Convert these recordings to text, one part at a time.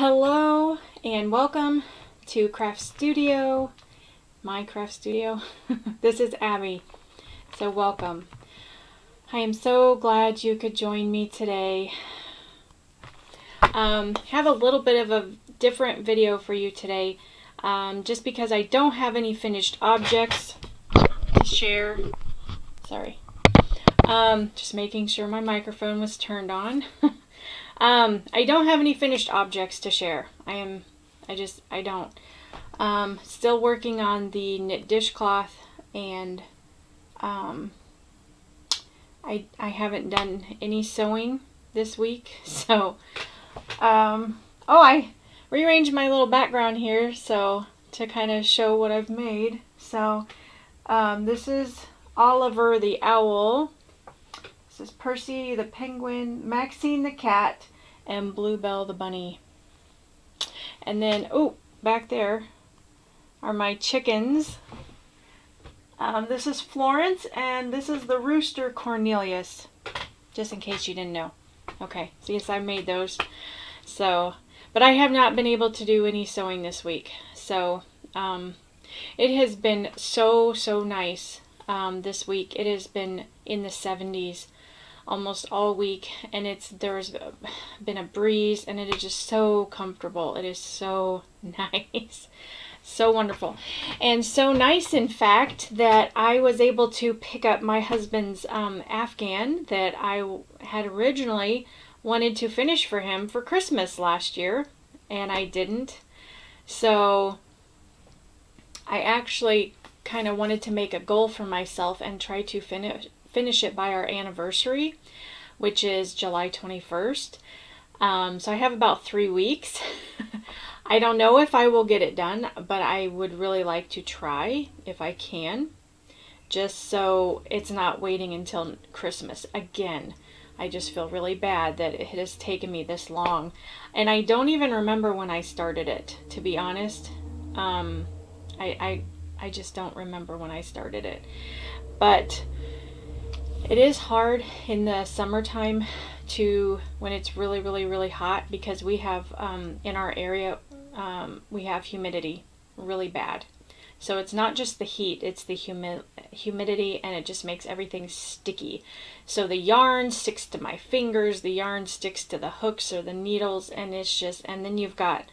Hello and welcome to Craft Studio, my craft studio. This is Abby, so welcome. I am so glad you could join me today. Have a little bit of a different video for you today, just because I don't have any finished objects to share. Sorry. Just making sure my microphone was turned on. I don't have any finished objects to share. I don't. Still working on the knit dishcloth, and I haven't done any sewing this week. So, I rearranged my little background here so to kind of show what I've made. So, this is Oliver the owl. This is Percy the penguin, Maxine the cat, and Bluebell the bunny. And then, oh, back there are my chickens. This is Florence, and this is the rooster Cornelius, just in case you didn't know. Okay, so yes, I made those. So, but I have not been able to do any sewing this week. So, it has been so nice this week. It has been in the 70s almost all week, and there's been a breeze, and it is just so comfortable. It is so nice, so wonderful, and so nice in fact that I was able to pick up my husband's afghan that I had originally wanted to finish for him for Christmas last year, and I didn't. So I actually kind of wanted to make a goal for myself and try to finish it by our anniversary, which is July 21st. So I have about 3 weeks. I don't know if I will get it done, but I would really like to try if I can, just so it's not waiting until Christmas again. I just feel really bad that it has taken me this long, and I don't even remember when I started it, to be honest. I just don't remember when I started it, but it is hard in the summertime when it's really hot, because we have in our area we have humidity really bad. So it's not just the heat, it's the humidity, and it just makes everything sticky. So the yarn sticks to my fingers, the yarn sticks to the hooks or the needles, and it's just, and then you've got,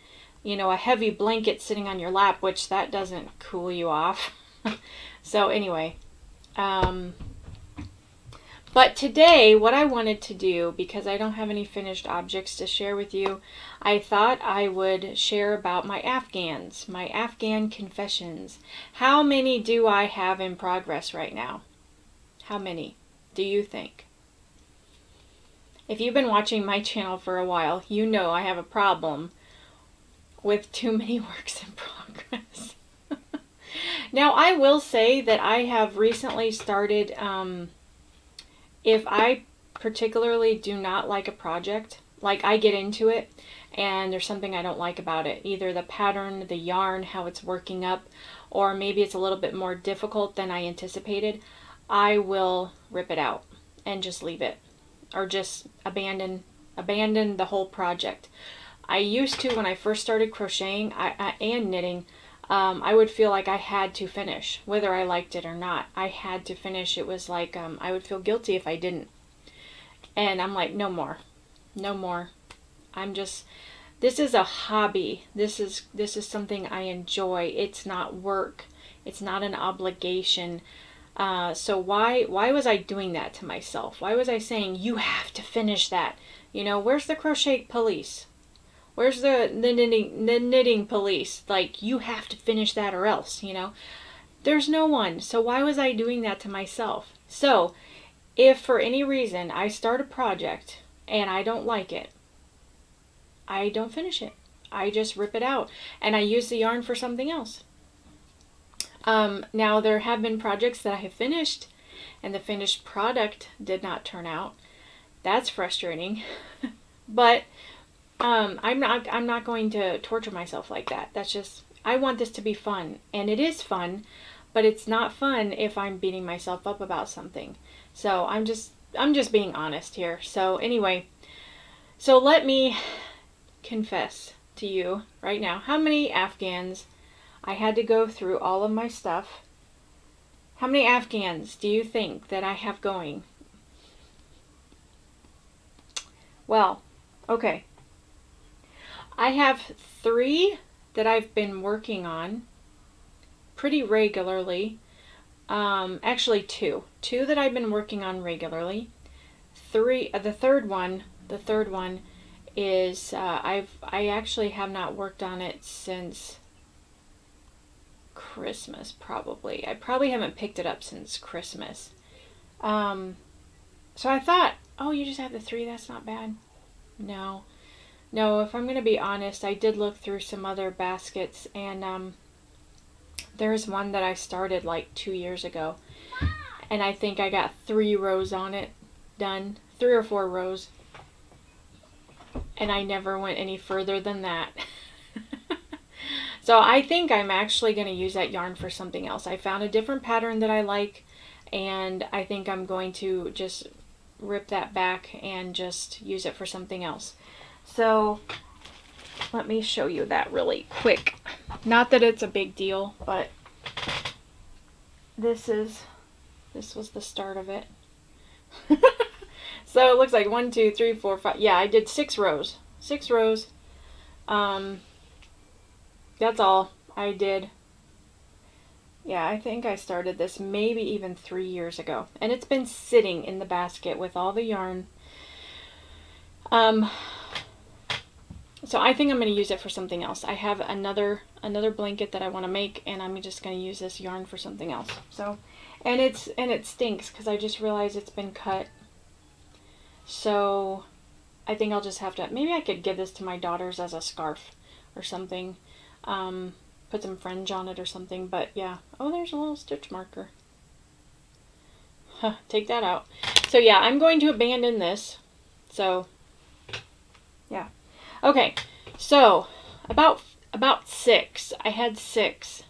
you know, a heavy blanket sitting on your lap, which that doesn't cool you off. So anyway, but today, what I wanted to do, because I don't have any finished objects to share with you, I thought I would share about my afghans, my afghan confessions. How many do I have in progress right now? How many do you think? If you've been watching my channel for a while, you know I have a problem with too many works in progress. Now, I will say that I have recently started, if I particularly do not like a project, like I get into it and there's something I don't like about it, either the pattern, the yarn, how it's working up, or maybe it's a little bit more difficult than I anticipated, I will rip it out and just leave it, or just abandon the whole project. I used to, when I first started crocheting and knitting, I would feel like I had to finish, whether I liked it or not. I had to finish. It was like I would feel guilty if I didn't. And I'm like, no more. No more. This is a hobby. This is something I enjoy. It's not work. It's not an obligation. So why was I doing that to myself? Why was I saying, you have to finish that? You know, where's the crochet police? Where's the knitting police? Like, you have to finish that or else, you know? There's no one. So why was I doing that to myself? So if for any reason I start a project and I don't like it, I don't finish it. I just rip it out and I use the yarn for something else. Now, there have been projects that I have finished and the finished product did not turn out. That's frustrating. But I'm not going to torture myself like that. That's just, I want this to be fun, and it is fun, but it's not fun if I'm beating myself up about something. So I'm just being honest here. So anyway, so let me confess to you right now how many Afghans I had to go through all of my stuff. How many Afghans do you think that I have going? Well, okay. I have 3 that I've been working on pretty regularly. Actually 2 that I've been working on regularly. The third one is I actually have not worked on it since Christmas, probably. I probably haven't picked it up since Christmas. So I thought, oh, you just have the 3, that's not bad. No, if I'm gonna be honest, I did look through some other baskets, and there's one that I started like 2 years ago, and I think I got 3 rows on it done, 3 or 4 rows, and I never went any further than that. So I think I'm actually going to use that yarn for something else. I found a different pattern that I like, and I think I'm going to just rip that back and just use it for something else. So let me show you that really quick. Not that it's a big deal, but this was the start of it. So it looks like 1, 2, 3, 4, 5. Yeah, I did 6 rows. 6 rows. That's all I did. Yeah, I think I started this maybe even 3 years ago. And it's been sitting in the basket with all the yarn. So I think I'm going to use it for something else. I have another blanket that I want to make, and I'm just going to use this yarn for something else. So, and it stinks because I just realized it's been cut. So I think I'll just have to, maybe I could give this to my daughters as a scarf or something. Put some fringe on it or something, but yeah. Oh, there's a little stitch marker. Huh, take that out. So yeah, I'm going to abandon this. So yeah. Okay, so about 6. I had 6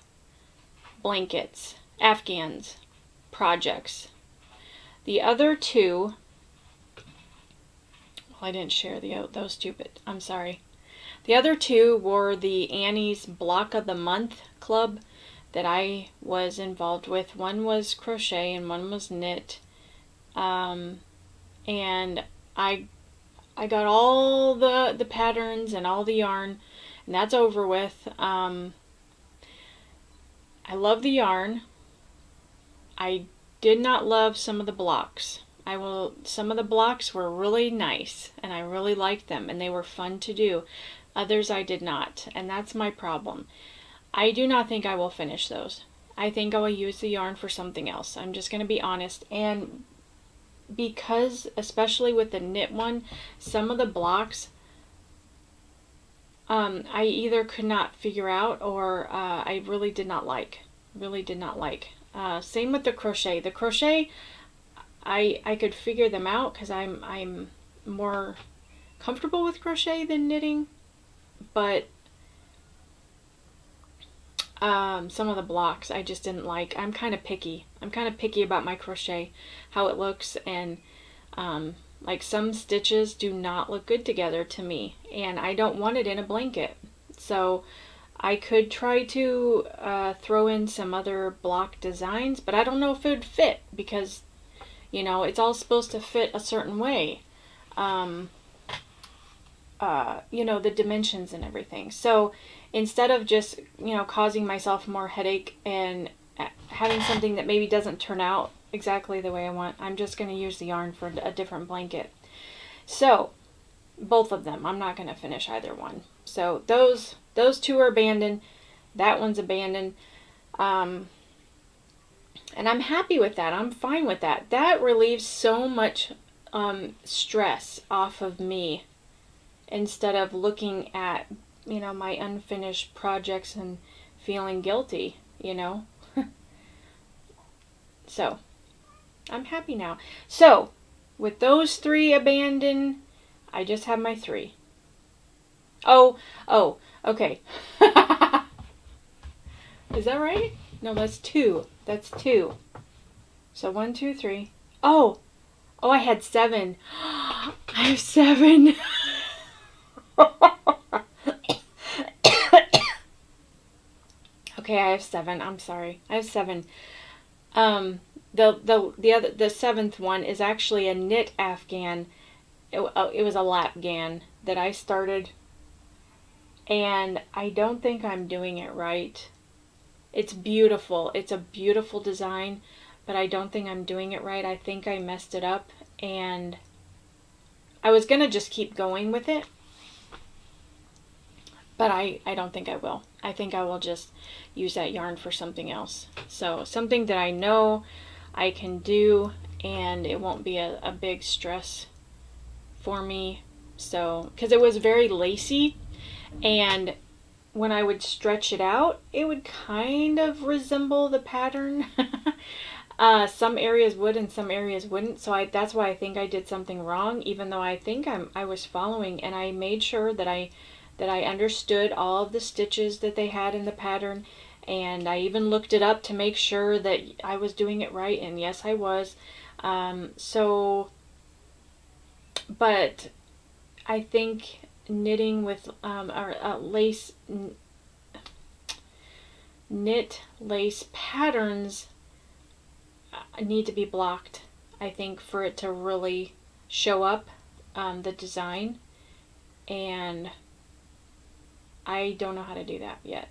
blankets, Afghans projects. The other 2, well, I didn't share those 2, but I'm sorry. The other 2 were the Annie's Block of the Month club that I was involved with. One was crochet and one was knit. And I got all the patterns and all the yarn, and that's over with. I love the yarn. I did not love some of the blocks. Some of the blocks were really nice, and I really liked them, and they were fun to do. Others I did not, and that's my problem. I do not think I will finish those. I think I will use the yarn for something else. I'm just going to be honest. And because, especially with the knit one, some of the blocks I either could not figure out or I really did not like. Same with the crochet. The crochet, I could figure them out because I'm more comfortable with crochet than knitting. But some of the blocks I just didn't like. I'm kind of picky. About my crochet, how it looks, and like some stitches do not look good together to me, and I don't want it in a blanket. So I could try to throw in some other block designs, but I don't know if it would fit because, you know, it's all supposed to fit a certain way. You know, the dimensions and everything. So instead of just, you know, causing myself more headache and having something that maybe doesn't turn out exactly the way I want, I'm just going to use the yarn for a different blanket. So both of them, I'm not going to finish either one. So those 2 are abandoned. That one's abandoned. And I'm happy with that. I'm fine with that. That relieves so much stress off of me, instead of looking at, you know, my unfinished projects and feeling guilty, you know. So I'm happy now. So with those 3 abandoned, I just have my 3. Oh, okay. Is that right? No, that's 2. That's 2. So 1, 2, 3. Oh, I had 7. I have 7. Okay, I have 7. I'm sorry. I have 7. The seventh one is actually a knit afghan. It was a lapghan that I started, and I don't think I'm doing it right. It's beautiful. It's a beautiful design, but I don't think I'm doing it right. I think I messed it up, and I was gonna just keep going with it, but I don't think I will. I think I will just use that yarn for something else. So something that I know I can do, and it won't be a big stress for me. So, because it was very lacy, and when I would stretch it out, it would kind of resemble the pattern. Some areas would and some areas wouldn't. So that's why I think I did something wrong, even though I think I was following, and I made sure that I understood all of the stitches that they had in the pattern, and I even looked it up to make sure that I was doing it right, and yes, I was. But I think knitting with knit lace patterns need to be blocked, I think, for it to really show up, the design, and I don't know how to do that yet.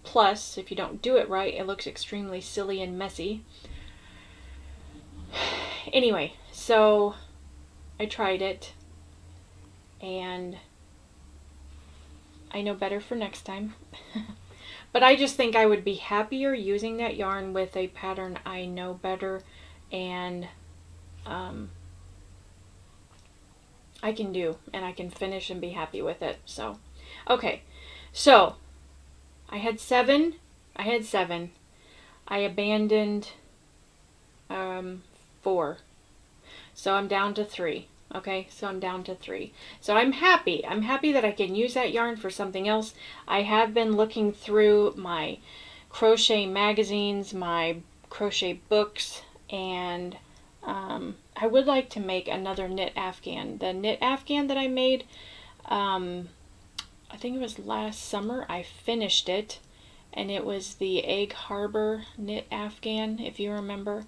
Plus, if you don't do it right, it looks extremely silly and messy. Anyway, so I tried it, and I know better for next time. But I just think I would be happier using that yarn with a pattern I know better, and I can do, and I can finish and be happy with it. So, okay, so I had 7. I abandoned 4. So I'm down to 3. Okay, so I'm down to 3. So I'm happy. I'm happy that I can use that yarn for something else. I have been looking through my crochet magazines, my crochet books, and I would like to make another knit afghan. The knit afghan that I made, I think it was last summer, I finished it, and it was the Egg Harbor knit afghan, if you remember.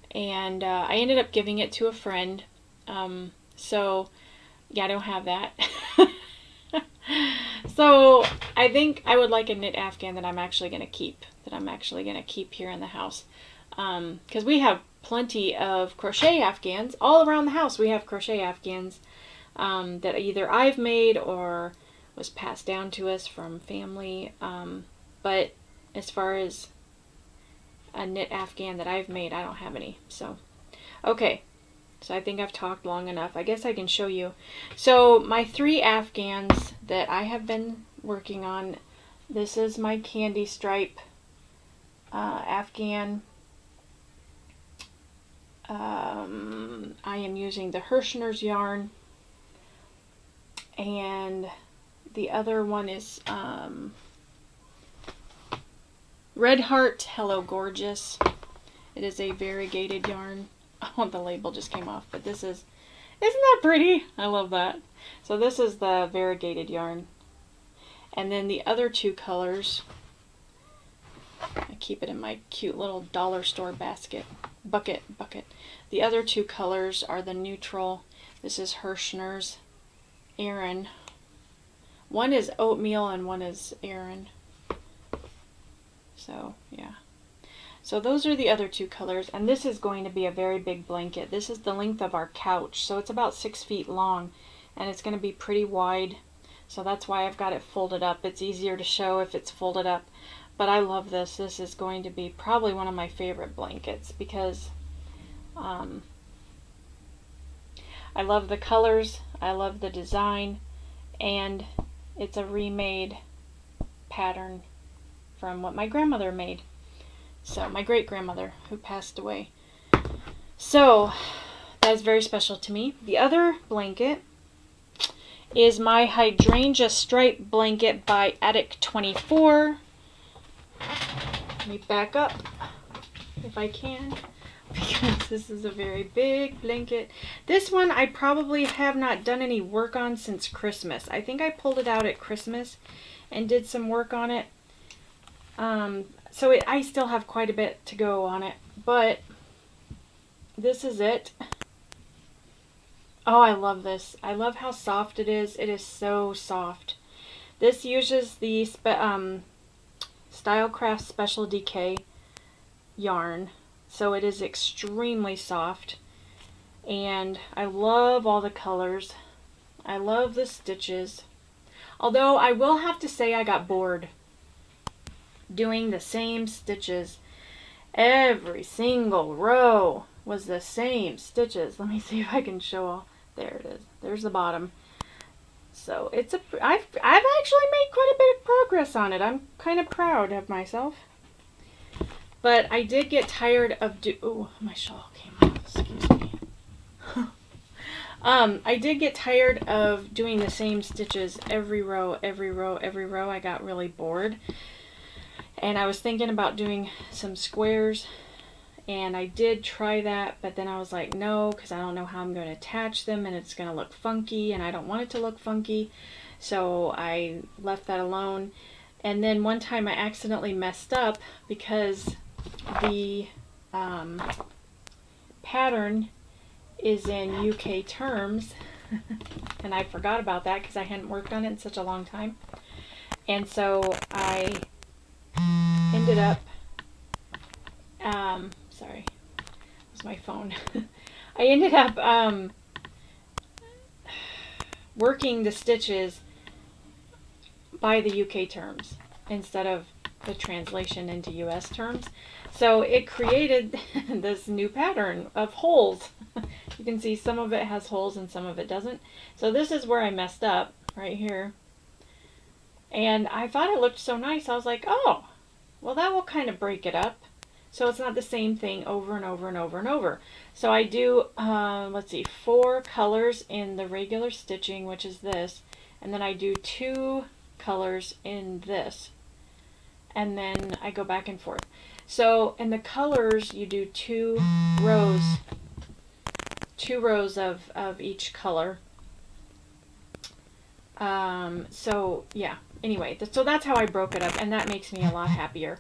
And I ended up giving it to a friend. So yeah, I don't have that. So I think I would like a knit afghan that I'm actually going to keep. Here in the house. Because we have plenty of crochet afghans all around the house. We have crochet afghans that either I've made or was passed down to us from family. But as far as a knit afghan that I've made, I don't have any. So, okay. So I think I've talked long enough. I guess I can show you. So my 3 afghans that I have been working on. This is my candy stripe afghan. I am using the Hirschner's yarn, and the other one is Red Heart Hello Gorgeous. It is a variegated yarn. Oh, the label just came off, but this is, isn't that pretty? I love that. So this is the variegated yarn. And then the other 2 colors, I keep it in my cute little dollar store bucket. The other 2 colors are the neutral. This is Hirschner's Aran. One is oatmeal and one is Aran. So, yeah. So those are the other 2 colors, and this is going to be a very big blanket. This is the length of our couch, so it's about 6 feet long, and it's going to be pretty wide. So that's why I've got it folded up. It's easier to show if it's folded up. But I love this. This is going to be probably one of my favorite blankets because I love the colors, I love the design, and it's a remade pattern from what my grandmother made. So my great-grandmother who passed away. So that's very special to me. The other blanket is my hydrangea stripe blanket by Attic 24. Let me back up if I can, because this is a very big blanket. This one I probably have not done any work on since Christmas. I think I pulled it out at Christmas and did some work on it. So I still have quite a bit to go on it, but this is it. Oh, I love this. I love how soft it is. It is so soft. This uses the Stylecraft Special Decay yarn, so it is extremely soft, and I love all the colors. I love the stitches, although I will have to say I got bored doing the same stitches. Every single row was the same stitches. Let me see if I can show all. There it is. There's the bottom. So it's I've actually made quite a bit of progress on it. I'm kind of proud of myself. But I did get tired of oh, my shawl came off. Excuse me. I did get tired of doing the same stitches every row, every row, every row. I got really bored. And I was thinking about doing some squares, and I did try that, but then I was like, no, because I don't know how I'm going to attach them, and it's going to look funky, and I don't want it to look funky. So I left that alone. And then one time I accidentally messed up because the pattern is in UK terms, and I forgot about that because I hadn't worked on it in such a long time. And so I ended up, sorry, it was my phone. I ended up working the stitches by the UK terms instead of the translation into US terms. So it created this new pattern of holes. You can see some of it has holes and some of it doesn't. So this is where I messed up, right here. And I thought it looked so nice. I was like, oh, well, that will kind of break it up. So it's not the same thing over and over and over and over. So I do, let's see, 4 colors in the regular stitching, which is this. And then I do 2 colors in this. And then I go back and forth. So in the colors, you do 2 rows of each color. So yeah, anyway, so that's how I broke it up, and that makes me a lot happier.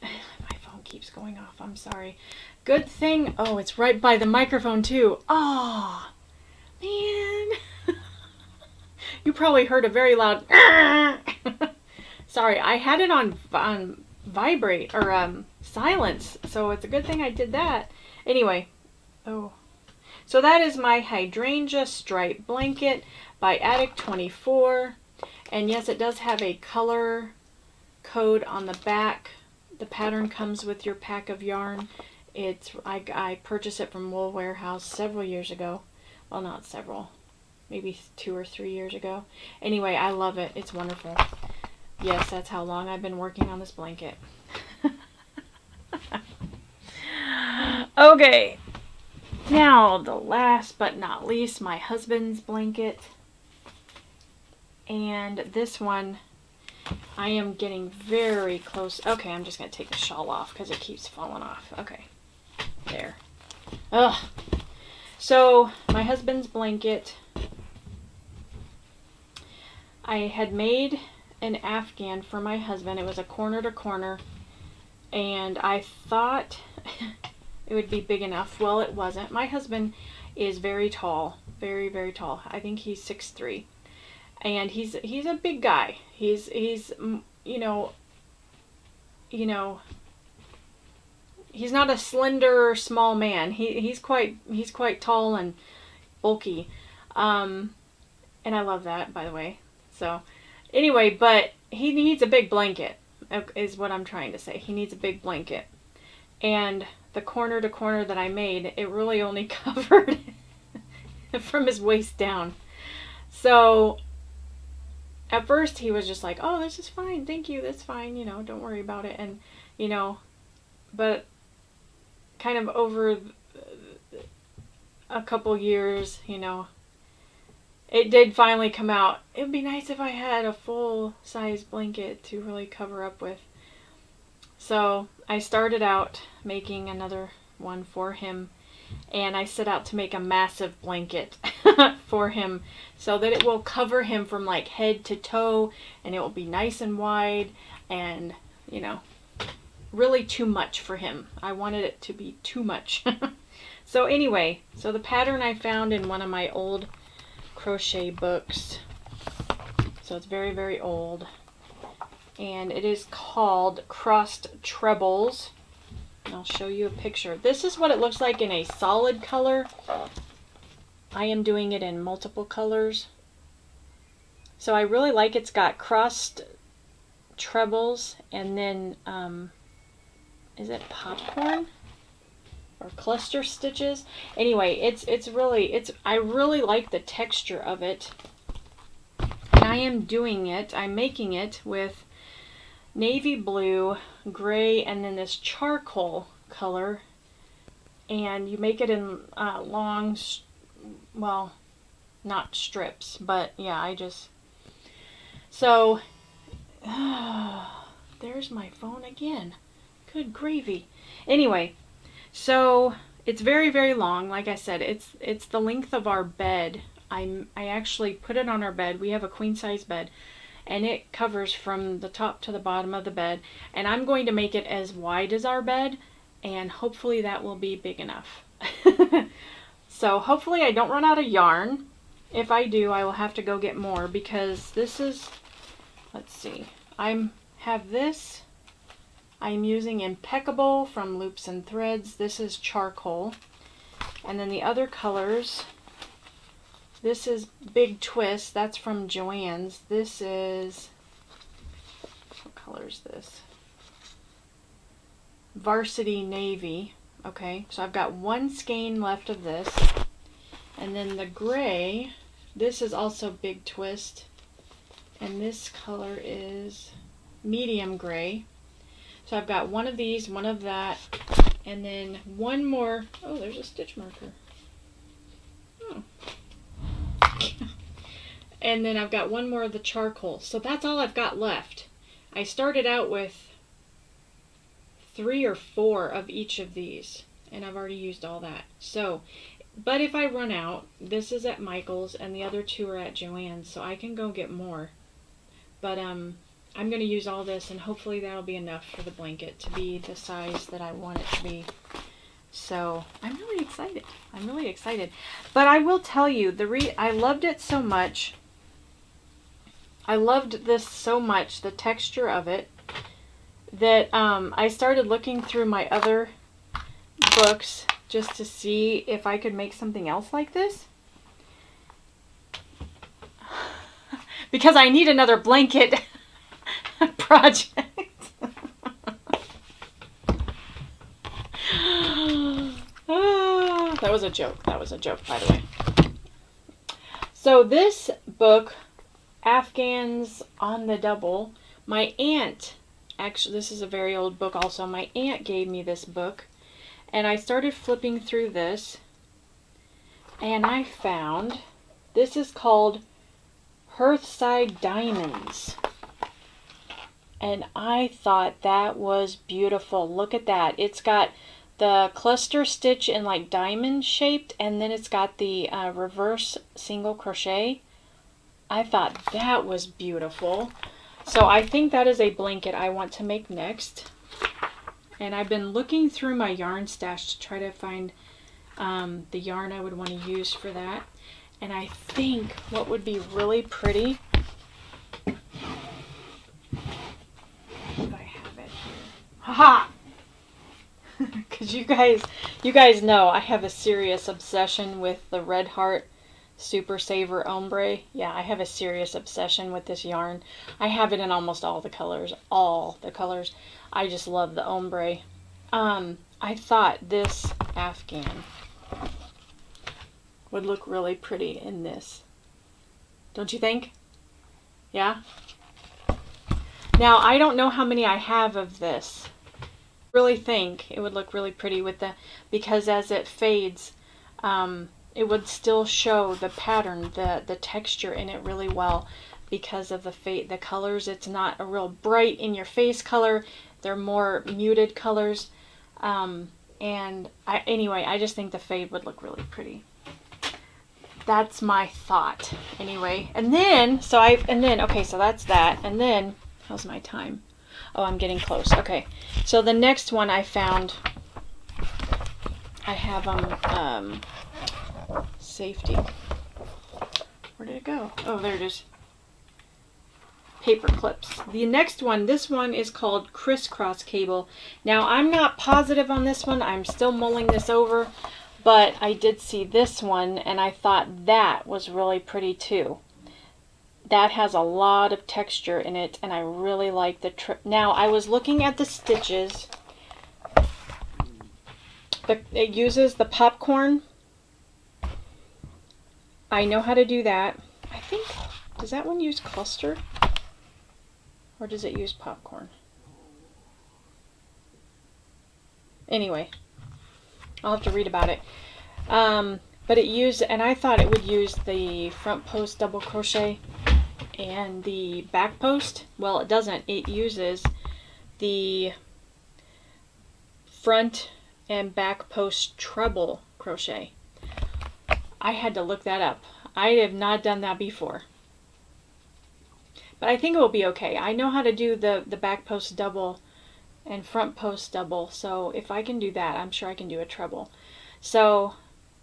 My phone keeps going off, I'm sorry. Good thing, oh, it's right by the microphone too. Oh, man. You probably heard a very loud sorry, I had it on vibrate or silence, so it's a good thing I did that. Anyway, oh, so that is my hydrangea stripe blanket by Attic 24, and yes, it does have a color code on the back. The pattern comes with your pack of yarn. I purchased it from Wool Warehouse several years ago. Well, not several, maybe 2 or 3 years ago. Anyway, I love it. It's wonderful. Yes, that's how long I've been working on this blanket. Okay, now the last but not least, my husband's blanket. And this one, I am getting very close. Okay, I'm just going to take the shawl off because it keeps falling off. Okay, there. Ugh. So, my husband's blanket, I had made an afghan for my husband. It was a corner to corner, and I thought it would be big enough. Well, it wasn't. My husband is very tall, very, very tall. I think he's 6'3". And he's a big guy. He's you know, he's not a slender small man. He's quite tall and bulky. And I love that, by the way. So anyway, but he needs a big blanket, is what I'm trying to say. He needs a big blanket. And the corner to corner that I made, it really only covered from his waist down. So at first he was just like, oh, this is fine, thank you, that's fine, you know, don't worry about it. And, you know, but kind of over a couple years, you know, it did finally come out. It would be nice if I had a full-size blanket to really cover up with. So I started out making another one for him, and I set out to make a massive blanket for him so that it will cover him from like head to toe, and it will be nice and wide, and you know, really too much for him. I wanted it to be too much. So anyway, so the pattern I found in one of my old crochet books. So it's very, very old. And it is called Crossed Trebles. And I'll show you a picture. This is what it looks like in a solid color. I am doing it in multiple colors. So I really like it's got crossed trebles and then, is it popcorn? Or cluster stitches? Anyway, I really like the texture of it. And I am doing it, I'm making it with navy blue, gray, and then this charcoal color. And you make it in long, well, not strips, but yeah, so, there's my phone again. Good gravy. Anyway, so it's very, very long. Like I said, it's the length of our bed. I actually put it on our bed. We have a queen size bed, and it covers from the top to the bottom of the bed. And I'm going to make it as wide as our bed, and hopefully that will be big enough. So hopefully I don't run out of yarn. If I do, I will have to go get more, because this is, let's see, have this. I'm using Impeccable from Loops and Threads. This is charcoal. And then the other colors, this is Big Twist. That's from Joann's. This is, what color is this? Varsity Navy. Okay, so I've got one skein left of this. And then the gray, this is also Big Twist. And this color is medium gray. So I've got one of these, one of that, and then one more. Oh, there's a stitch marker. Oh. And then I've got one more of the charcoal. So that's all I've got left. I started out with 3 or 4 of each of these, and I've already used all that. So, but if I run out, this is at Michael's and the other 2 are at Joann's, so I can go get more. But I'm going to use all this, and hopefully that'll be enough for the blanket to be the size that I want it to be. So I'm really excited. I'm really excited. But I will tell you, I loved it so much. I loved this so much, the texture of it, that I started looking through my other books just to see if I could make something else like this. Because I need another blanket project. That was a joke. That was a joke, by the way. So this book, Afghans on the Double, my aunt, actually this is a very old book also, my aunt gave me this book, and I started flipping through this, and I found, this is called Hearthside Diamonds. And I thought that was beautiful. Look at that. It's got the cluster stitch in like diamond shaped, and then it's got the reverse single crochet. I thought that was beautiful. So I think that is a blanket I want to make next. And I've been looking through my yarn stash to try to find the yarn I would want to use for that. And I think what would be really pretty, if I have it here. Haha! Because you guys know I have a serious obsession with the Red Heart Super Saver Ombre. Yeah, I have a serious obsession with this yarn. I have it in almost all the colors. All the colors. I just love the ombre. I thought this Afghan would look really pretty in this. Don't you think? Yeah? Now, I don't know how many I have of this. Really think it would look really pretty with because as it fades, it would still show the pattern, the texture in it really well because of the colors. It's not a real bright in your face color. They're more muted colors. Anyway, I just think the fade would look really pretty. That's my thought. Anyway, okay, so that's that. And then, how's my time? Oh, I'm getting close. Okay, so the next one I found, I have them safety. Where did it go? Oh, there it is. Paper clips. The next one, this one is called crisscross cable. Now, I'm not positive on this one. I'm still mulling this over, but I did see this one and I thought that was really pretty too. That has a lot of texture in it and I really like the Now, I was looking at the stitches. It uses the popcorn. I know how to do that. I think, does that one use cluster? Or does it use popcorn? Anyway, I'll have to read about it. But it used, and I thought it would use the front post double crochet and the back post. Well, it doesn't. It uses the front and back post treble crochet. I had to look that up. I have not done that before. But I think it will be okay. I know how to do the back post double and front post double. So if I can do that, I'm sure I can do a treble. So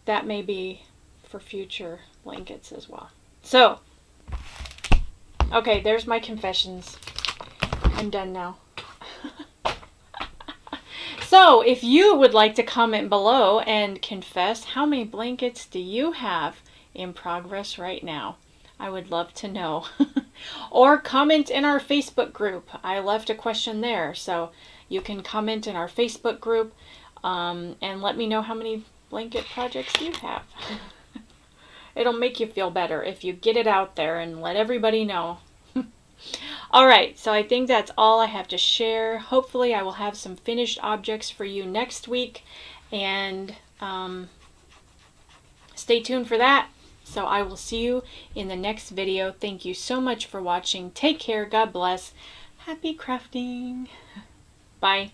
that may be for future blankets as well. So, okay, there's my confessions. I'm done now. So if you would like to comment below and confess, how many blankets do you have in progress right now? I would love to know. Or comment in our Facebook group. I left a question there, so you can comment in our Facebook group and let me know how many blanket projects you have. It'll make you feel better if you get it out there and let everybody know. Alright, so I think that's all I have to share. Hopefully I will have some finished objects for you next week, and stay tuned for that. So I will see you in the next video. Thank you so much for watching. Take care. God bless. Happy crafting. Bye.